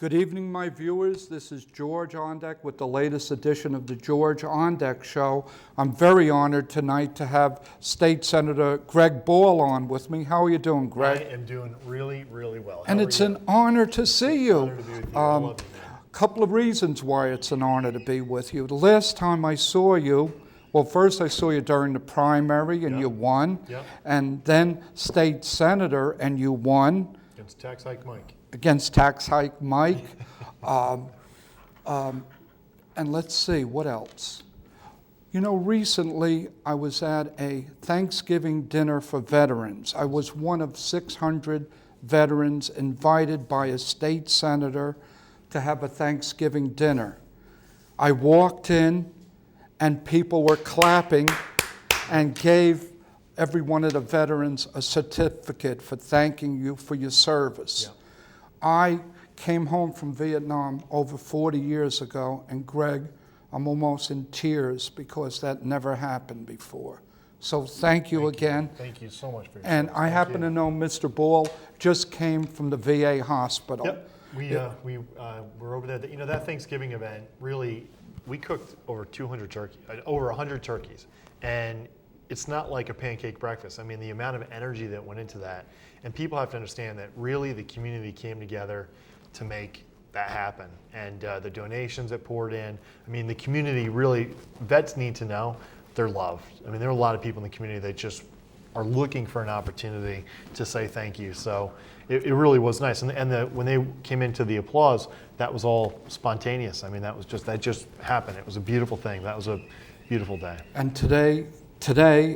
Good evening, my viewers. This is George Ondek with the latest edition of the George Ondek Show. I'm very honored tonight to have State Senator Greg Ball on with me. How are you doing, Greg? I am doing really, really well. And it's an honor to see you. Honor to be with you. I love you, man. Couple of reasons why it's an honor to be with you. The last time I saw you, well, first I saw you during the primary and you won, and then State Senator and you won. Against Tax Hike Mike. Against Tax Hike Mike. And let's see, what else? You know, recently I was at a Thanksgiving dinner for veterans. I was one of 600 veterans invited by a state senator to have a Thanksgiving dinner. I walked in and people were clapping and gave every one of the veterans a certificate for thanking you for your service. Yeah. I came home from Vietnam over 40 years ago, and Greg, I'm almost in tears because that never happened before. So thank you again. Thank you so much for your And I happen to know Mr. Ball just came from the VA hospital. Yep. We were over there. You know, that Thanksgiving event, really, we cooked over 200 turkeys, over 100 turkeys. And it's not like a pancake breakfast. I mean, the amount of energy that went into that. And people have to understand that really the community came together to make that happen. And the donations that poured in, I mean, the community really, vets need to know they're loved. I mean, there are a lot of people in the community that just are looking for an opportunity to say thank you. So it really was nice. And when they came into the applause, that was all spontaneous. I mean, that just happened. It was a beautiful thing. That was a beautiful day. And today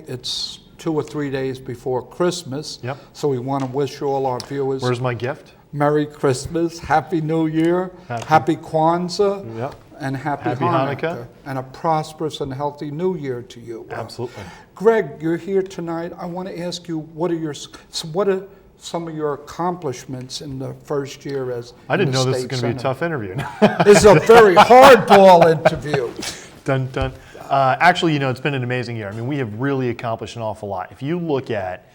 it's 2 or 3 days before Christmas. Yep. So we want to wish all our viewers. Where's my gift? Merry Christmas, Happy New Year, Happy Kwanzaa, yep. And Happy Hanukkah, and a prosperous and healthy New Year to you. Absolutely. Greg, you're here tonight. I want to ask you, what are some of your accomplishments in the first year as I didn't know this was going to be a tough interview. This is a very hardball interview. Dun, dun. Actually, you know, it's been an amazing year. I mean, we have really accomplished an awful lot. If you look at,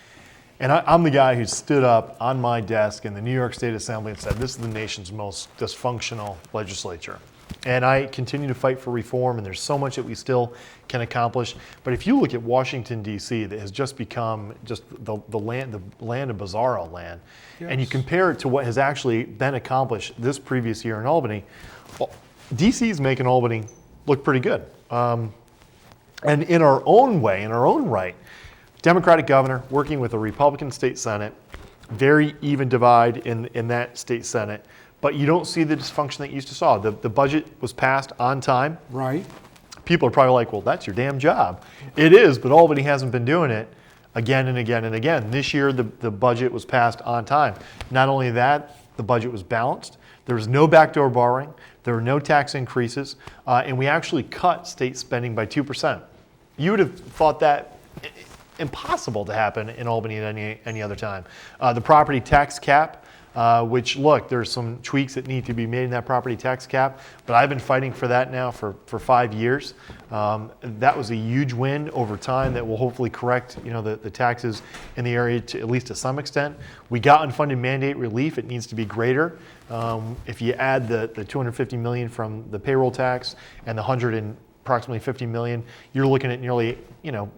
and I'm the guy who stood up on my desk in the New York State Assembly and said, this is the nation's most dysfunctional legislature. And I continue to fight for reform, and there's so much that we still can accomplish. But if you look at Washington, D.C., that has just become just the land of bizarro land, and you compare it to what has actually been accomplished this previous year in Albany, well, D.C. is making Albany look pretty good. And in our own way, in our own right, Democratic governor working with a Republican state Senate, very even divide in that state Senate, but you don't see the dysfunction that you used to saw. The budget was passed on time. Right. People are probably like, well, that's your damn job. It is, but Albany hasn't been doing it again and again and again. This year, the budget was passed on time. Not only that, the budget was balanced. There was no backdoor borrowing. There were no tax increases, and we actually cut state spending by 2%. You would have thought that impossible to happen in Albany at any other time. The property tax cap, which, look, there's some tweaks that need to be made in that property tax cap, but I've been fighting for that now for 5 years. That was a huge win over time that will hopefully correct, you know, the taxes in the area to, at least to some extent. We got unfunded mandate relief. It needs to be greater. If you add the $250 million from the payroll tax and the approximately $50 million, you're looking at nearly, you know,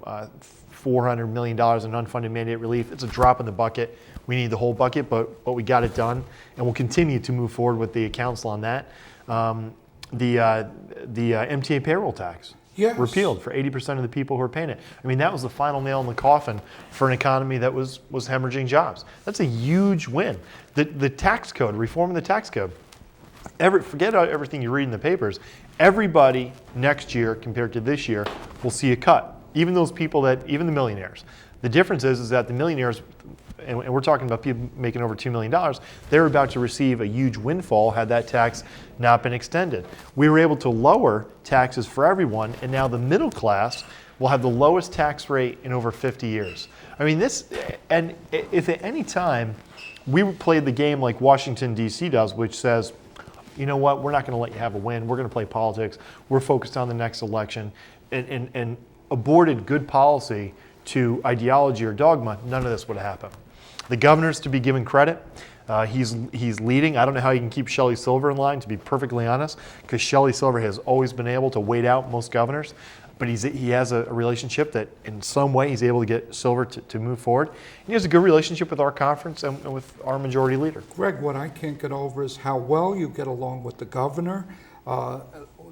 $400 million in unfunded mandate relief. It's a drop in the bucket. We need the whole bucket, but we got it done, and we'll continue to move forward with the council on that. The MTA payroll tax. Yes. Repealed for 80% of the people who are paying it. I mean, that was the final nail in the coffin for an economy that was hemorrhaging jobs. That's a huge win. The tax code, reforming the tax code. Forget about everything you read in the papers. Everybody next year compared to this year will see a cut. Even those people even the millionaires. The difference is that the millionaires, and we're talking about people making over $2 million, they're about to receive a huge windfall had that tax not been extended. We were able to lower taxes for everyone, and now the middle class will have the lowest tax rate in over 50 years. I mean, and if at any time we played the game like Washington, D.C. does, which says, you know what, we're not going to let you have a win, we're going to play politics, we're focused on the next election, and aborted good policy to ideology or dogma, none of this would have happened. The governor's to be given credit. He's leading. I don't know how he can keep Shelley Silver in line, to be perfectly honest, because Shelley Silver has always been able to wait out most governors. But he has a relationship that in some way he's able to get Silver to move forward. And he has a good relationship with our conference and with our majority leader. Greg, what I can't get over is how well you get along with the governor.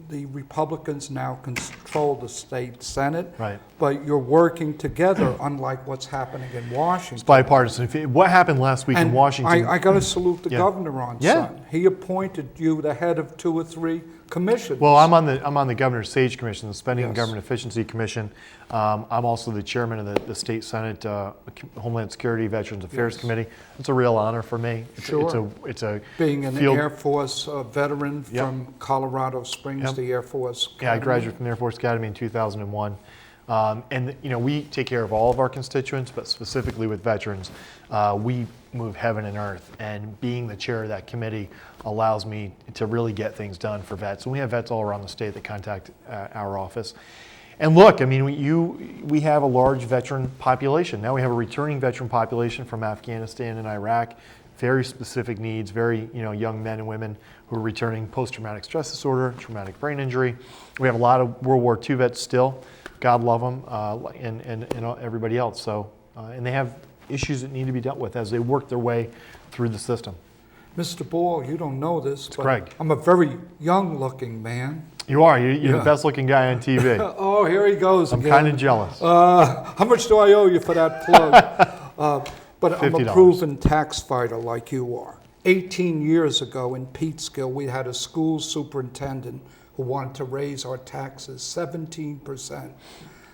The Republicans now control the state Senate, Right. but you're working together, unlike what's happening in Washington. It's bipartisan. What happened last week in Washington? I got to salute the governor on Yeah. Sunday. He appointed you the head of 2 or 3 commissions. Well, I'm on the Governor's SAGE Commission, the Spending and Yes. Government Efficiency Commission. I'm also the chairman of the State Senate Homeland Security Veterans Affairs Yes. Committee. It's a real honor for me. Sure. It's a Being an field. Air Force veteran Yep. from Colorado Springs, Yep. the Air Force Yeah, I Academy. graduated from the Air Force Academy in 2001. And we take care of all of our constituents, but specifically with veterans, we move heaven and earth. And being the chair of that committee allows me to really get things done for vets. And we have vets all around the state that contact our office. And look, I mean, we have a large veteran population. Now we have a returning veteran population from Afghanistan and Iraq. Very specific needs, very young men and women who are returning post-traumatic stress disorder, traumatic brain injury. We have a lot of World War II vets still. God love them, and everybody else. So, and they have issues that need to be dealt with as they work their way through the system. Mr. Ball, you don't know this, but Greg. I'm a very young-looking man. You are. You're Yeah. the best-looking guy on TV. Oh, here he goes I'm again. kind of jealous. How much do I owe you for that plug? But I'm a $50. proven tax fighter like you are. 18 years ago in Peekskill, we had a school superintendent who wanted to raise our taxes 17%.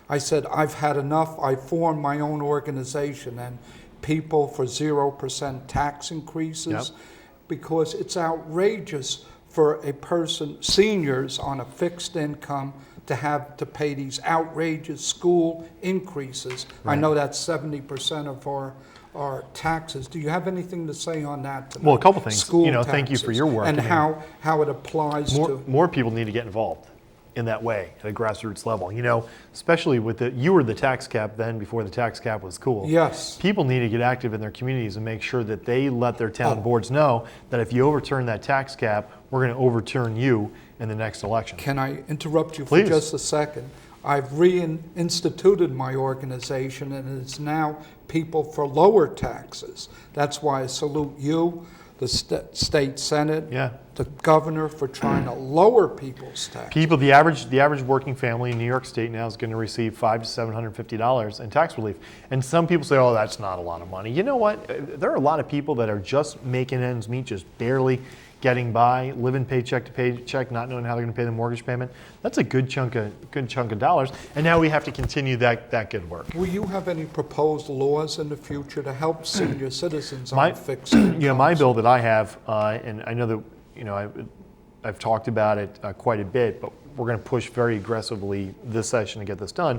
I said, I've had enough. I formed my own organization and people for 0% tax increases Yep. because it's outrageous for a person, seniors on a fixed income, to have to pay these outrageous school increases. I Right. know that's 70% of our taxes. Do you have anything to say on that tonight? Well, a couple things. School Thank you for taxes your work. and I mean, how it applies to. more people need to get involved in that way at a grassroots level. Especially with you were the tax cap then before the tax cap was cool. Yes. People need to get active in their communities and make sure that they let their town boards know that if you overturn that tax cap, we're going to overturn you in the next election. Can I interrupt you Please. for just a second? I've reinstituted my organization, and it's now people for lower taxes. That's why I salute you, the state senate, Yeah. the governor for trying to lower people's taxes. People, the average working family in New York State now is going to receive $500 to $750 in tax relief. And some people say, oh, that's not a lot of money. You know what? There are a lot of people that are just making ends meet, just barely getting by, living paycheck to paycheck, not knowing how they're going to pay the mortgage payment. That's a good chunk of dollars. And now we have to continue that good work. Will you have any proposed laws in the future to help senior citizens on fixed incomes? My bill that I have, and I know that I've talked about it quite a bit, but we're going to push very aggressively this session to get this done,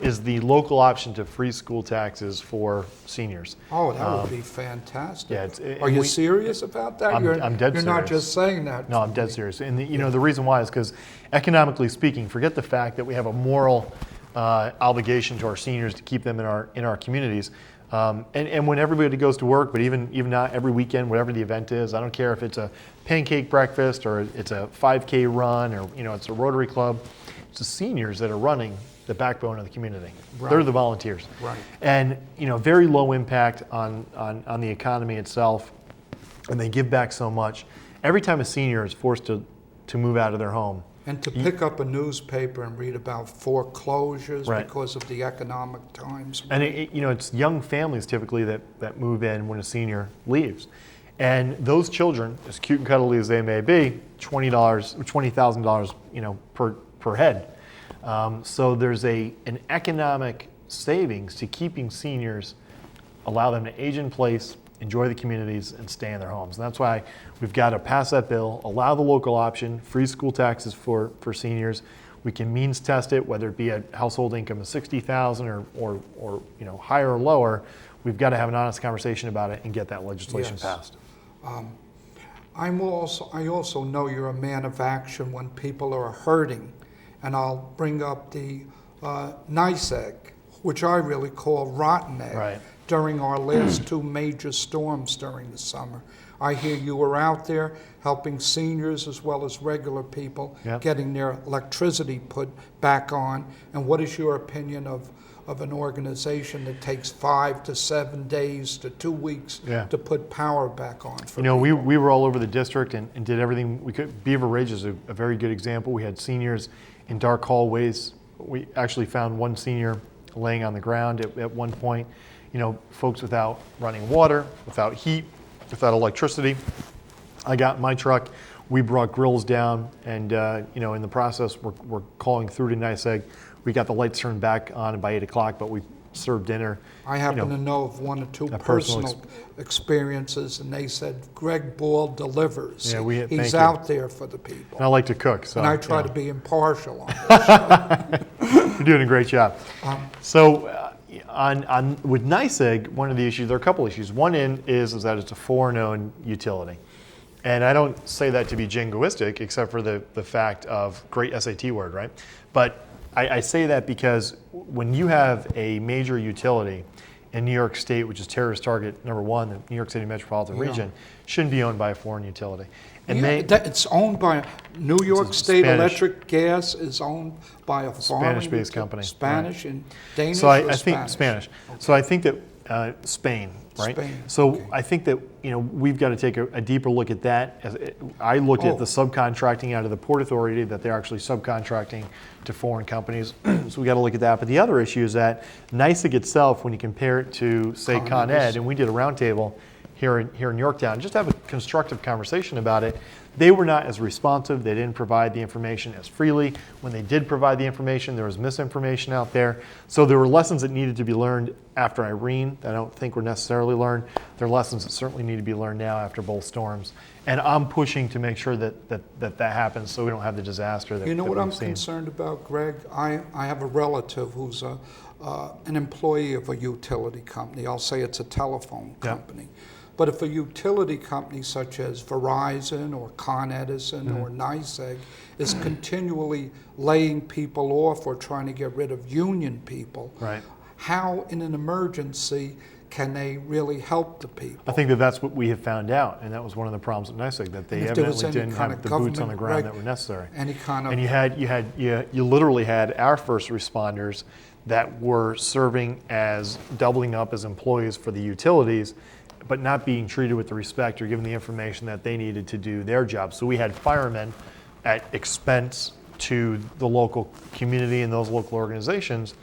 is the local option to free school taxes for seniors. Oh, that would be fantastic. Yeah, Are you serious about that? I'm dead You're not serious. just saying that. No, I'm dead serious. And the reason why is because economically speaking, forget the fact that we have a moral obligation to our seniors to keep them in our communities. And when everybody goes to work, but even not every weekend, whatever the event is, I don't care if it's a pancake breakfast or it's a 5K run or it's a Rotary Club, it's the seniors that are running the backbone of the community. Right. They're the volunteers. Right. And very low impact on the economy itself, and they give back so much. Every time a senior is forced to move out of their home, And to pick up a newspaper and read about foreclosures Right. because of the economic times. and it's young families typically that move in when a senior leaves. And those children, as cute and cuddly as they may be, $20,000, per head. So there's an economic savings to keeping seniors, allow them to age in place, enjoy the communities, and stay in their homes. And that's why we've got to pass that bill, allow the local option, free school taxes for seniors. We can means test it, whether it be a household income of $60,000 or higher or lower. We've got to have an honest conversation about it and get that legislation Yes. passed. I also know you're a man of action when people are hurting, and I'll bring up the nice egg, which I really call rotten egg. Right. during our last two major storms during the summer. I hear you were out there helping seniors as well as regular people Yep. getting their electricity put back on. And what is your opinion of an organization that takes 5 to 7 days to 2 weeks Yeah. to put power back on for You know, people? we were all over the district and did everything we could. Beaver Ridge is a very good example. We had seniors in dark hallways. We actually found one senior laying on the ground at one point. You know, folks without running water, without heat, without electricity. I got in my truck. We brought grills down, and you know, in the process, we're calling through to NYSEG. We got the lights turned back on by 8 o'clock, but we served dinner. I happen to know of one or two a personal personal experiences, and they said Greg Ball delivers. Yeah, thank He's you. out there for the people. And I like to cook, so And I try you to know, be impartial on this. you're doing a great job. So with NYSEG, one of the issues, there are a couple issues. One is that it's a foreign-owned utility. And I don't say that to be jingoistic, except for the fact of great SAT word, right? But I say that because when you have a major utility in New York State, which is terrorist target number one, the New York City metropolitan Yeah. region, shouldn't be owned by a foreign utility. And Yeah, it's owned by New York State Spanish. Electric Gas is owned by a foreign Spanish-based company, Spanish and Danish. So I or think Spanish. Spanish. So I think that Spain, right? Spain, So okay. I think that we've got to take a deeper look at that. I looked Oh. at the subcontracting out of the Port Authority, that they're actually subcontracting to foreign companies. So we got to look at that. But the other issue is that NYSEG itself, when you compare it to say Con Ed, and we did a roundtable here in Yorktown, just to have a constructive conversation about it. They were not as responsive. They didn't provide the information as freely. When they did provide the information, there was misinformation out there. So there were lessons that needed to be learned after Irene that I don't think were necessarily learned. There are lessons that certainly need to be learned now after both storms. And I'm pushing to make sure that happens so we don't have the disaster that You know that what we've I'm seen. concerned about, Greg? I have a relative who's an employee of a utility company. I'll say it's a telephone Yeah. company. But if a utility company such as Verizon or Con Edison or NYSEG is continually laying people off or trying to get rid of union people, Right. how in an emergency can they really help the people? I think that's what we have found out, and that was one of the problems at NYSEG, that they And if there was evidently any didn't kind have of the boots on the government ground reg- that were necessary. Any kind of And you literally had our first responders that were serving as doubling up as employees for the utilities, but not being treated with the respect or given the information that they needed to do their job. So we had firemen at expense to the local community and those local organizations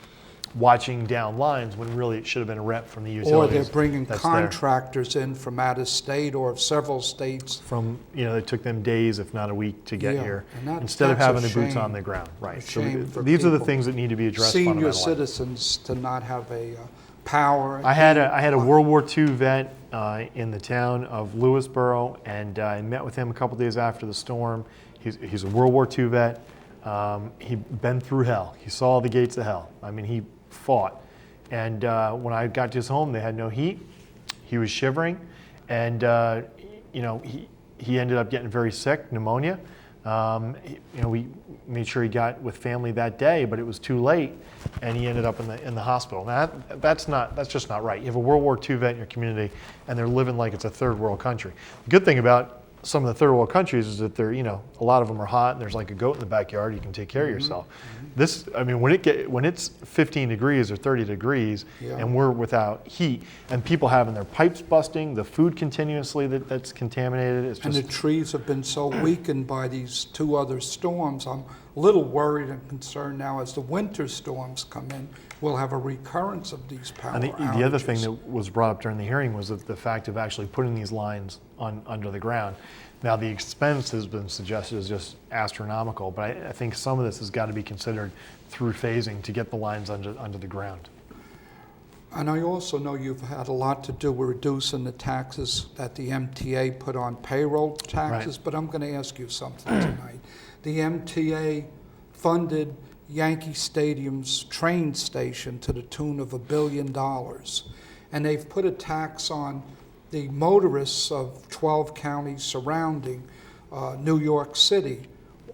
watching down lines when really it should have been a rep from the or utilities. they're bringing that's there. contractors in from out of state or of several states. From, it took them days, if not a week, to get Yeah, here, and instead of that's a having the boots shame. on the ground. Right. A So shame for these are the people. things that need to be addressed Senior fundamentally. citizens to not have a power. I had a World War II vet in the town of Lewisboro, and I met with him a couple days after the storm. He's a World War II vet. He'd been through hell. He saw the gates of hell. I mean, he fought. And when I got to his home, they had no heat. He was shivering, and he ended up getting very sick, pneumonia. We made sure he got with family that day, but it was too late, and he ended up in the hospital. Now that's just not right. You have a World War II vet in your community, and they're living like it's a third world country. The good thing about some of the third world countries is that they're, a lot of them are hot, and there's like a goat in the backyard. You can take care of yourself. This, I mean, when it's 15 degrees or 30 degrees, Yeah. and we're without heat, and people having their pipes busting, the food continuously that's contaminated. It's And the just trees have been so weakened by these two other storms. I'm a little worried and concerned now as the winter storms come in, we'll have a recurrence of these power And the outages. other thing that was brought up during the hearing was that the fact of actually putting these lines under the ground. Now, the expense has been suggested as just astronomical, but I think some of this has got to be considered through phasing to get the lines under the ground. And I also know you've had a lot to do with reducing the taxes that the MTA put on payroll taxes, Right. but I'm going to ask you something tonight. The MTA funded Yankee Stadium's train station to the tune of $1 billion, and they've put a tax on the motorists of 12 counties surrounding New York City.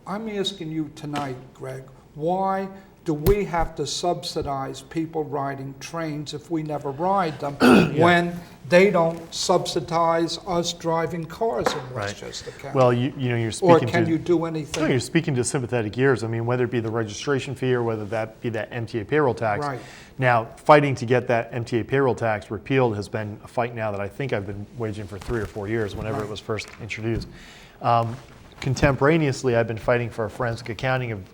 I'm asking you tonight, Greg, why do we have to subsidize people riding trains if we never ride them when they don't subsidize us driving cars in Westchester County? Well, you're speaking or to... can you do anything? No, you're speaking to sympathetic ears. I mean, whether it be the registration fee or whether that be that MTA payroll tax. Right. Now, fighting to get that MTA payroll tax repealed has been a fight now that I think I've been waging for 3 or 4 years whenever it was first introduced. Contemporaneously, I've been fighting for a forensic accounting of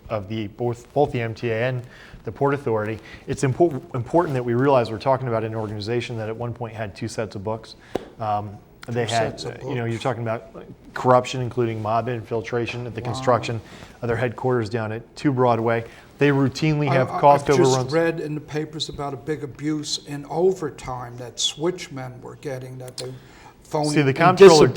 both the MTA and the Port Authority. It's important that we realize we're talking about an organization that at one point had 2 sets of books. They had, you're talking about corruption, including mob infiltration at the construction of their headquarters down at 2 Broadway. They routinely have cost overruns. I've just read in the papers about a big abuse in overtime that switchmen were getting, that they phony. See, the comptroller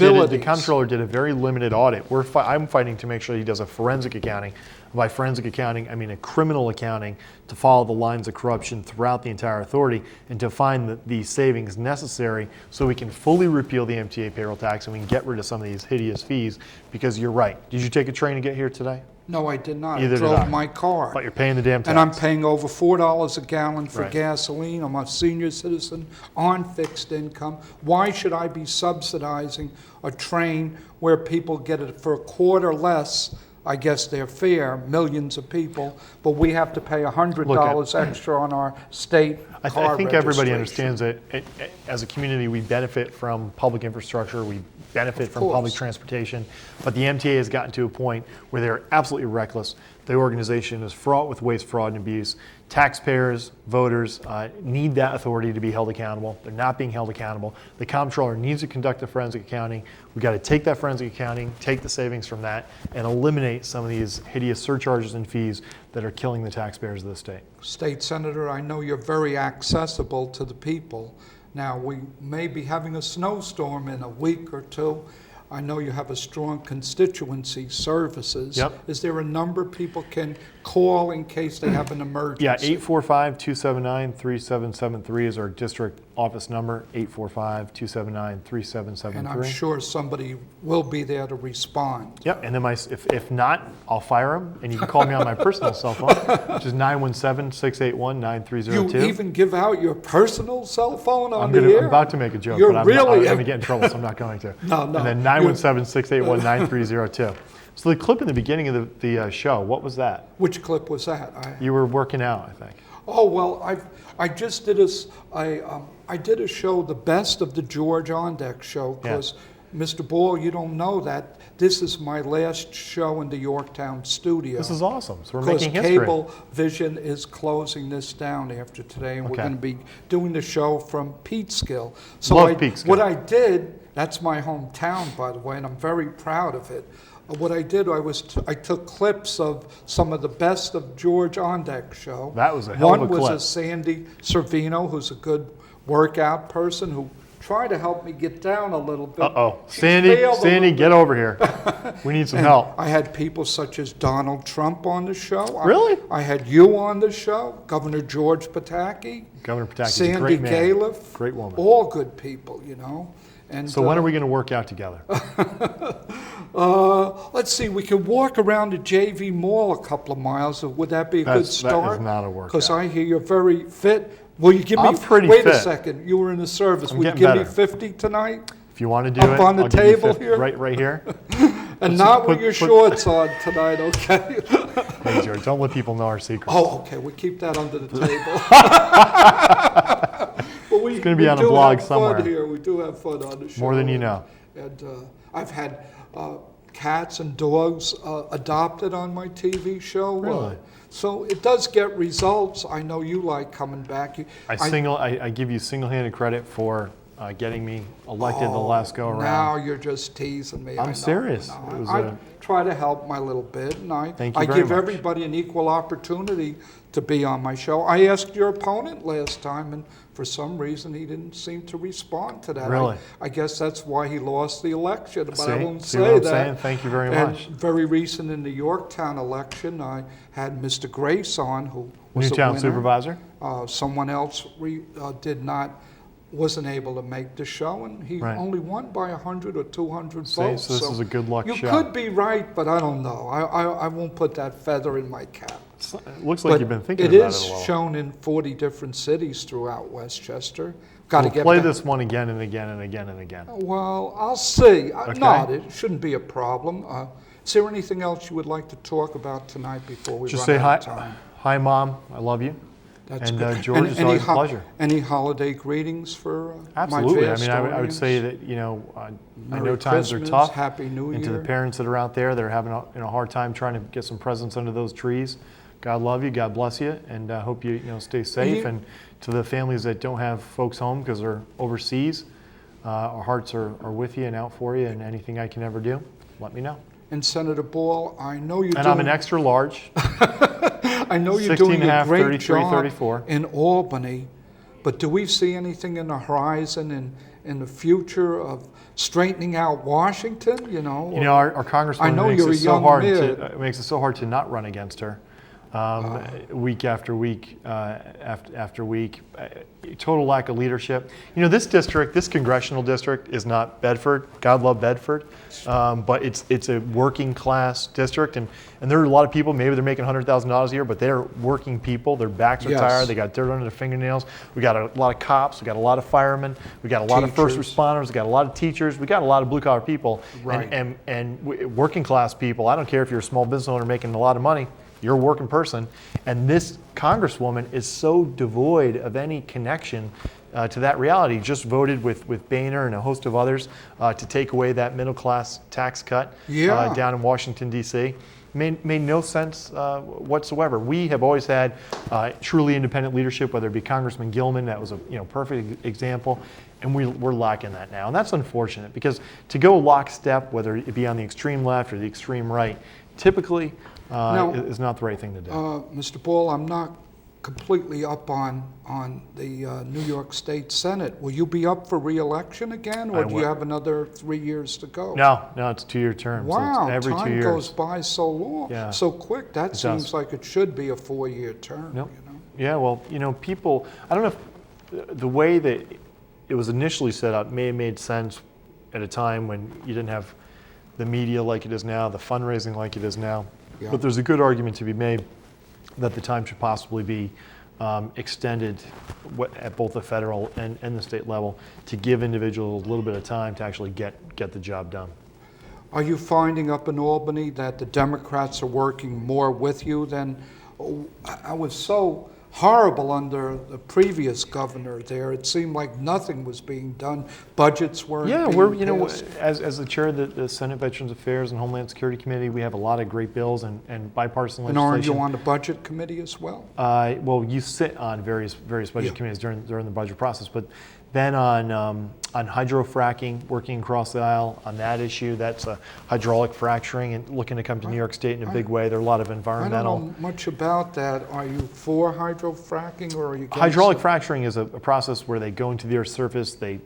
did a very limited audit. I'm fighting to make sure he does a forensic accounting. By forensic accounting, I mean a criminal accounting to follow the lines of corruption throughout the entire authority and to find the savings necessary so we can fully repeal the MTA payroll tax and we can get rid of some of these hideous fees. Because you're right. Did you take a train to get here today? No, I did not. Either I drove my car. But you're paying the damn tax. And I'm paying over $4 a gallon for Right. gasoline. I'm a senior citizen on fixed income. Why should I be subsidizing a train where people get it for a quarter less? I guess their fare, millions of people, but we have to pay $100 extra on our state car I think everybody registration. understands that as a community we benefit from public infrastructure, we benefit from course. public transportation, but the MTA has gotten to a point where they're absolutely reckless. The organization is fraught with waste, fraud, and abuse. Taxpayers, voters need that authority to be held accountable. They're not being held accountable. The comptroller needs to conduct a forensic accounting. We've got to take that forensic accounting, take the savings from that, and eliminate some of these hideous surcharges and fees that are killing the taxpayers of the state. State Senator, I know you're very accessible to the people. Now, we may be having a snowstorm in a week or 2. I know you have a strong constituency services. Yep. Is there a number people can call in case they have an emergency? Yeah, 845-279-3773 is our district office number, 845-279-3773. And I'm sure somebody will be there to respond. Yep, and then if not, I'll fire him, and you can call me on my personal cell phone, which is 917-681-9302. You even give out your personal cell phone on the air? I'm about to make a joke, You're but I'm really going to get in trouble, so I'm not going to. No. And then 917-681-9302. So the clip in the beginning of the show, what was that? Which clip was that? You were working out, I think. Oh, well, I just did I did a show, the best of the George Ondek Show, because, Mr. Ball, you don't know that this is my last show in the Yorktown Studio. This is awesome. So we're making history. Because Cable Vision is closing this down after today, and we're going to be doing the show from Peekskill. So Peekskill. What I did, that's my hometown, by the way, and I'm very proud of it. What I did, I took clips of some of the best of George Ondek Show. That was a hell of a clip. One was a Sandy Servino, who's a good workout person who tried to help me get down a little bit. Uh-oh. Sandy, get over here. We need some help. I had people such as Donald Trump on the show. Really? I had you on the show, Governor George Pataki. Governor Pataki's Sandy a great man. Califf. Great woman. All good people, you know. And, so when are we going to work out together? Let's see, we can walk around the JV Mall a couple of miles. Would that be a good start? That is not a workout. Because I hear you're very fit. Will you give me, I'm pretty wait fit. a second, you were in the service. I'm Will you getting give me better. 50 tonight? If you want to do Up it, on the I'll give you table 50 here? right here. And not with your shorts on tonight, okay? Hey, George, don't let people know our secrets. Oh, okay, we'll keep that under the table. It's going to be on a blog somewhere. Here. We do have fun on the show. More than you know. And I've had cats and dogs adopted on my TV show. Really? So it does get results. I know you like coming back. I give you single-handed credit for getting me elected the last go around. Now you're just teasing me. I'm serious. I try to help my little bit, and I very give much. everybody an equal opportunity to be on my show. I asked your opponent last time, and for some reason he didn't seem to respond to that. Really? I guess that's why he lost the election, but I won't See say what I'm that. saying? Thank you very much. Very recent in the Yorktown election, I had Mr. Grace on, who was Newtown a winner. supervisor? Someone else wasn't able to make the show, and he only won by 100 or 200 votes. So this is a good luck show. You could be right, but I don't know. I won't put that feather in my cap. It looks like But you've been thinking it about is it a little. shown in 40 different cities throughout Westchester. Got to We'll get play back. this one again and again and again and again. Well, I'll see. Okay. No, it shouldn't be a problem. Is there anything else you would like to talk about tonight before we Just run say out hi, of time? hi, Mom. I love you. That's And good. George, it's always a pleasure. Any holiday greetings for Absolutely. my I vast mean, I would audience? say that, I Merry know times are Christmas, tough. Happy New And to the Year. parents that are out there, they're having a hard time trying to get some presents under those trees. God love you. God bless you. And I hope you stay safe. you- And to the families that don't have folks home because they're overseas, our hearts are with you and out for you. And anything I can ever do, let me know. And Senator Ball, I know you're And doing. I'm an extra large. I know you're 16 doing and a a half, great 33, job 34. in Albany, but do we see anything in the horizon in the future of straightening out Washington? Our congresswoman I know makes you're it a so young hard mid. makes it so hard to not run against her. Week after week after week. Total lack of leadership. This district, this congressional district, is not Bedford. God love Bedford, but it's a working class district, and there are a lot of people. Maybe they're making $100,000 a year, but they're working people. Their backs are Yes. tired. They got dirt under their fingernails. We got a lot of cops. We got a lot of firemen. We got a lot of first Teachers. responders. We got a lot of teachers. We got a lot of blue collar people. Right. And working class people. I don't care if you're a small business owner making a lot of money. You're a working person, and this congresswoman is so devoid of any connection to that reality. Just voted with Boehner and a host of others to take away that middle class tax cut down in Washington, D.C. Made no sense whatsoever. We have always had truly independent leadership, whether it be Congressman Gilman, that was a perfect example, and we're lacking that now. And that's unfortunate, because to go lockstep, whether it be on the extreme left or the extreme right, typically is not the right thing to do. Mr. Ball, I'm not completely up on the New York State Senate. Will you be up for re-election again, or do you have another 3 years to go? No, it's a 2-year term. Wow, so it's every 2 time years. goes by so long, Yeah. so quick. That seems does. like it should be a 4-year term. Nope. Yeah, well, people, I don't know if the way that it was initially set up may have made sense at a time when you didn't have the media like it is now, the fundraising like it is now. Yeah. But there's a good argument to be made that the time should possibly be extended at both the federal and the state level to give individuals a little bit of time to actually get the job done. Are you finding up in Albany that the Democrats are working more with you than? I was so horrible under the previous governor there. It seemed like nothing was being done. Budgets weren't being passed. as the chair of the Senate Veterans Affairs and Homeland Security Committee, we have a lot of great bills and bipartisan And legislation. aren't you on the budget committee as well? Well, you sit on various budget committees during the budget process, but then on hydrofracking, working across the aisle on that issue, that's hydraulic fracturing and looking to come to New York State in a big way. There are a lot of I environmental. don't know much about that. Are you for hydrofracking, or are you against Hydraulic it? fracturing is a process where they go into the Earth's surface. They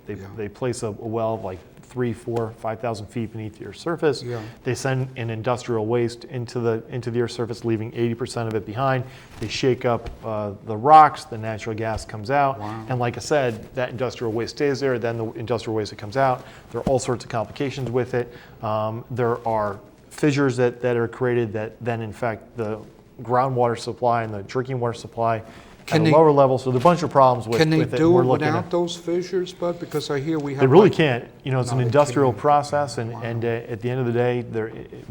place a well of like 3, 4, 5,000 feet beneath the Earth's surface. Yeah. They send an industrial waste into the Earth's surface, leaving 80% of it behind. They shake up the rocks. The natural gas comes out, and like I said, that industrial waste stays there. Then the industrial waste that comes out, there are all sorts of complications with it. There are fissures that are created that then infect the groundwater supply and the drinking water supply at a lower level. So there's a bunch of problems with it. Can they do We're it looking without at- those fissures, Bud? Because I hear we have. They really like- can't. It's No, an they industrial can't. process, and at the end of the day,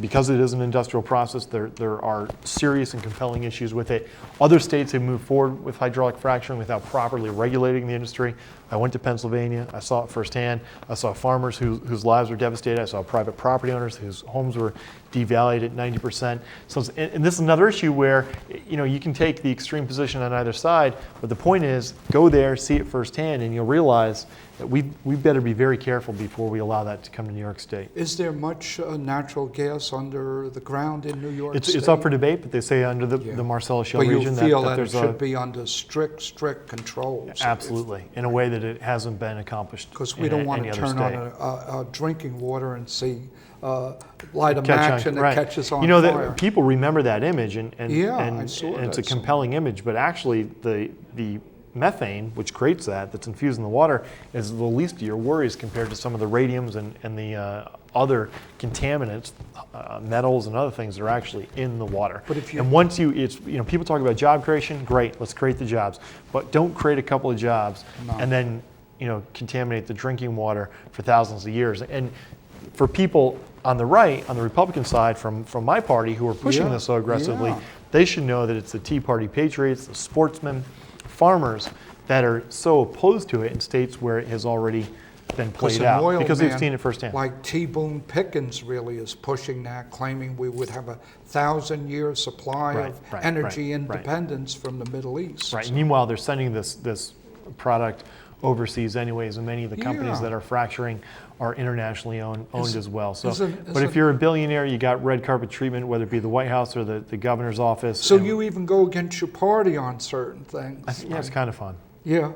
because it is an industrial process, there are serious and compelling issues with it. Other states have moved forward with hydraulic fracturing without properly regulating the industry. I went to Pennsylvania. I saw it firsthand. I saw farmers whose lives were devastated. I saw private property owners whose homes were devalued at 90%. So, and this is another issue where you can take the extreme position on either side, but the point is, go there, see it firsthand, and you'll realize that we better be very careful before we allow that to come to New York State. Is there much natural gas under the ground in New York State? It's up for debate, but they say under the Marcellus Shale But you region feel that that it there's should be under strict controls. absolutely in a way that it hasn't been accomplished. Because we in don't want any to other turn state. on a drinking water and see light a Catch on- match and right. it catches on that fire. people remember that image, and Yeah, and I saw it's a that compelling image, but actually the methane, which creates that's infused in the water, is the least of your worries compared to some of the radiums and the other contaminants, metals and other things that are actually in the water. But if you- and once people talk about job creation, great, let's create the jobs, but don't create a couple of jobs and then contaminate the drinking water for thousands of years. And for people on the right, on the Republican side, from my party, who are pushing this so aggressively, they should know that it's the Tea Party patriots, the sportsmen, farmers that are so opposed to it in states where it has already been played an out oil because they've man seen it firsthand. Like T. Boone Pickens really is pushing that, claiming we would have a 1,000-year supply of energy independence from the Middle East. Right. Meanwhile, they're sending this product overseas anyways, and many of the companies that are fracturing are internationally owned as well. So, but if you're a billionaire, you got red carpet treatment, whether it be the White House or the governor's office. So you even go against your party on certain things. Yeah, it's kind of fun. Yeah.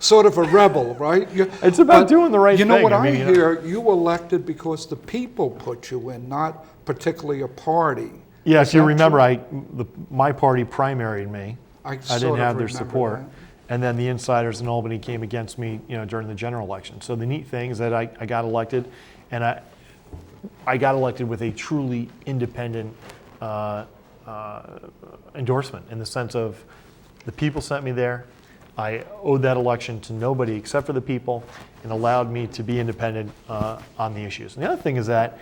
Sort of a rebel, right? It's about doing the right thing. You know what I hear? You elected because the people put you in, not particularly a party. Yeah, if you remember, my party primaried me. I didn't have their support. That. And then the insiders in Albany came against me, during the general election. So the neat thing is that I got elected, and I got elected with a truly independent endorsement in the sense of the people sent me there. I owed that election to nobody except for the people, and allowed me to be independent on the issues. And the other thing is that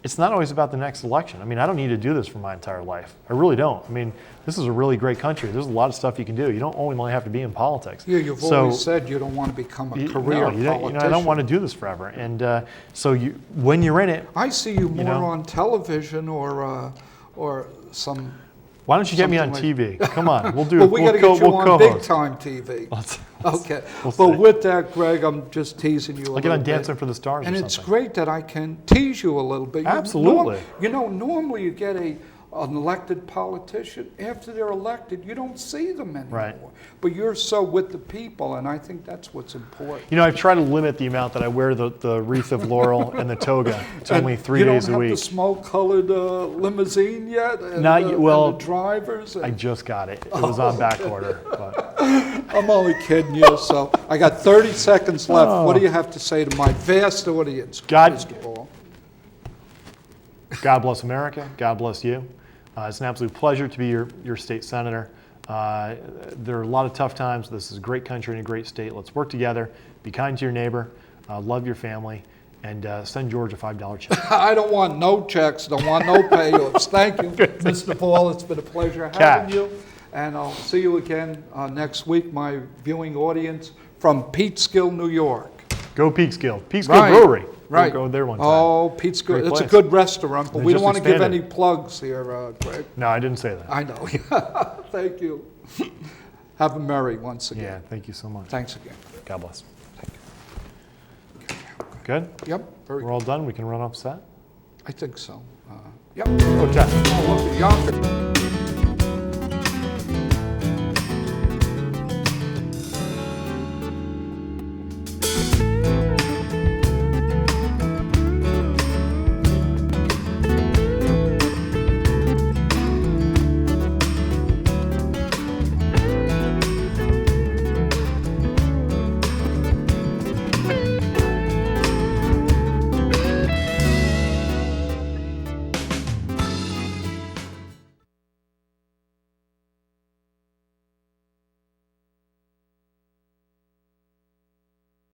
it's not always about the next election. I mean, I don't need to do this for my entire life. I really don't. I mean, this is a really great country. There's a lot of stuff you can do. You don't only have to be in politics. Yeah, you've always said you don't want to become a career politician. I don't want to do this forever. And so when you're in it, I see you more on television or some. Why don't you get me on TV? Come on, we'll do. Well, we got to get you on co-host. big time TV. Okay. We'll Well, with that, Greg, I'm just teasing you a little bit. I'll get on Dancing for the Stars and or it's something. great that I can tease you a little bit. Absolutely. Normally you get an elected politician, after they're elected, you don't see them anymore. Right. But you're so with the people, and I think that's what's important. I've tried to limit the amount that I wear the wreath of laurel and the toga to only 3 days a week. You don't have the smoke-colored limousine yet? And, Not yet. Well, and the drivers? I just got it. It was on back order. But. I'm only kidding you. So I got 30 seconds left. What do you have to say to my vast audience, Mr. Ball? God bless America. God bless you. It's an absolute pleasure to be your state senator. There are a lot of tough times. This is a great country and a great state. Let's work together. Be kind to your neighbor. Love your family. And send George a $5 check. I don't want no checks. Don't want no payoffs. Thank you, Mr. Ball. It's been a pleasure having you. And I'll see you again next week, my viewing audience from Peekskill, New York. Go Peekskill. Peekskill Brewery. Right. We'll go there one time. Oh, Peekskill. It's a good restaurant, but we don't want to give any plugs here, Greg. No, I didn't say that. I know. Thank you. Have a merry once again. Yeah, thank you so much. Thanks again. God bless. Thank you. Good? Yep. We're all done. We can run off set? I think so. Yep. Okay. Oh, look at Yonkers.